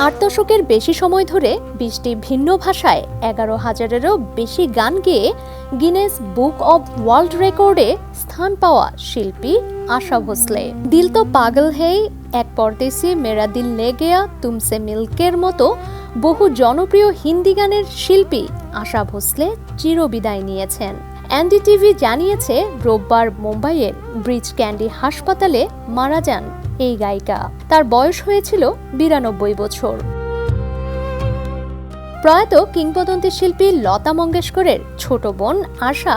8 দশকের বেশি সময় ধরে 20টি ভিন্ন ভাষায় 11,000-এরও বেশি গান গেয়ে গিনেস বুক অব ওয়ার্ল্ড রেকর্ডে স্থান পাওয়া শিল্পী আশা ভোসলে। দিল তো পাগল হেই, এক পরদেশি, মেরা দিল লে গেয়া, তুমসে মিলকের মতো বহু জনপ্রিয় হিন্দি গানের শিল্পী আশা ভোসলে চিরবিদায় নিয়েছেন। এনডিটিভি জানিয়েছে রোববার মুম্বাইয়ের ব্রিজ ক্যান্ডি হাসপাতালে মারা যান এই গায়িকা। তার বয়স হয়েছিল 92 বছর। প্রয়াত কিংবদন্তি শিল্পী লতা মঙ্গেশকরের ছোট বোন আশা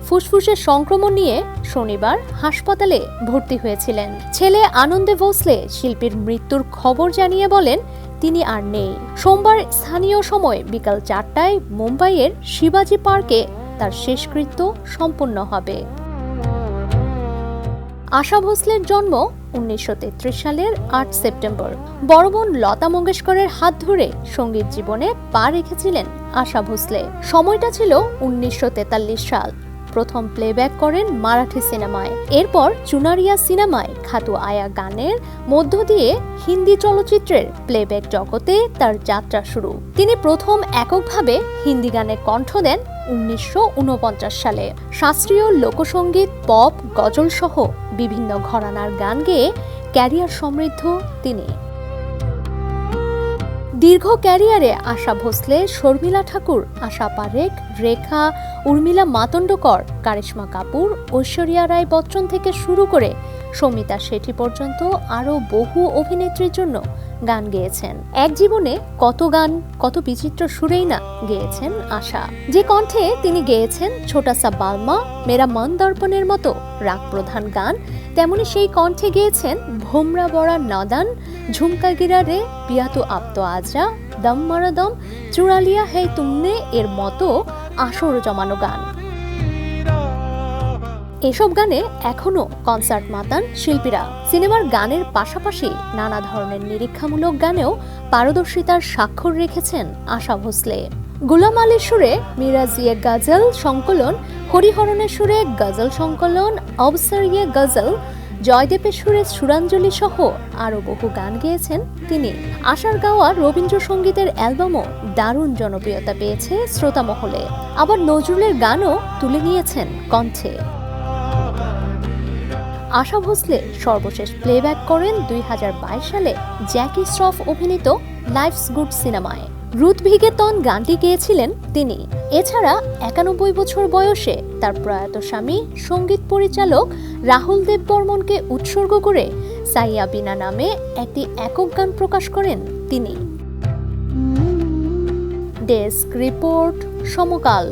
ফুসফুসের সংক্রমণ নিয়ে শনিবার হাসপাতালে ভর্তি হয়েছিলেন। ছেলে আনন্দে ভোসলে শিল্পীর মৃত্যুর খবর জানিয়ে বলেন, তিনি আর নেই। সোমবার স্থানীয় সময় বিকাল 4টায় মুম্বাইয়ের শিবাজি পার্কে তার শেষকৃত্য সম্পন্ন হবে। আশা ভোসলের জন্ম 1933 সালের 8 সেপ্টেম্বর। বড় বোন লতা মঙ্গেশকরের হাত ধরে সঙ্গীত জীবনে পা রেখেছিলেন আশা ভোসলে। সময়টা ছিল 1943 সাল। প্রথম প্লেব্যাক করেন মারাঠি সিনেমায়। এরপর চুনারিয়া সিনেমায় খাতু আয়া গানের মধ্য দিয়ে হিন্দি চলচ্চিত্রের প্লেব্যাক জগতে তার যাত্রা শুরু। তিনি প্রথম এককভাবে হিন্দি গানে কণ্ঠ দেন 1949 সালে। শাস্ত্রীয় লোকসঙ্গীত, পপ, গজল সহ বিভিন্ন ঘরানার গান গেয়ে ক্যারিয়ার সমৃদ্ধ তিনি। দীর্ঘ ক্যারিয়ারে আশা ভোসলে শর্মিলা ঠাকুর, আশা পারেখ, রেখা, উর্মিলা মাতন্ডকর, কারিশ্মা কাপুর, ঐশ্বরিয়া রায় বচ্চন থেকে শুরু করে সমিতা শেঠি পর্যন্ত আরও বহু অভিনেত্রীর জন্য গান গেয়েছেন। এক জীবনে কত গান, কত বিচিত্র সুরেই না গেয়েছেন আশা। যে কণ্ঠে তিনি গেয়েছেন ছোটা সা বালমা, মেরা মন দর্পণের মতো রাগ প্রধান গান, তেমনি সেই কণ্ঠে গেয়েছেন ভোমরা বড়া নাদান, ঝুমকা গিরা রে, পিয়া তো আব তো আজরা, দম মারা দম, চুড়ালিয়া হে তুমনে এর মতো আসর জমানো গান। এসব গানে এখনো কনসার্ট মাতান শিল্পীরা। সিনেমার গানের পাশাপাশি নানা ধরনের নিরীক্ষামূলক গানেও পারদর্শিতার স্বাক্ষর রেখেছেন আশা ভোসলে। গুলাম আলীর সুরে মিরাজিয়ে গজল সংকলন, হরিহরণের সুরে গজল সংকলন, অবসর ইয়ে গজল, জয়দেবের সুরে সুরাঞ্জলি সহ আরও বহু গান গেয়েছেন তিনি। আশার গাওয়া রবীন্দ্রসঙ্গীতের অ্যালবামও দারুণ জনপ্রিয়তা পেয়েছে শ্রোতা মহলে। আবার নজরুলের গানও তুলে নিয়েছেন কণ্ঠে। আশা ভোসলে সর্বশেষ প্লেব্যাক করেন 2022 সালে জ্যাকি শ্রফ অভিনীত লাইফস গুড সিনেমায়। রুথ ভিগেতন গানটি গেয়েছিলেন তিনি। এছাড়া 91 বছর বয়সে তার প্রয়াত স্বামী সঙ্গীত পরিচালক রাহুল দেব বর্মনকে উৎসর্গ করে সাইয়া বিনা নামে একটি একক গান প্রকাশ করেন তিনি। ডেস্ক রিপোর্ট, সমকাল।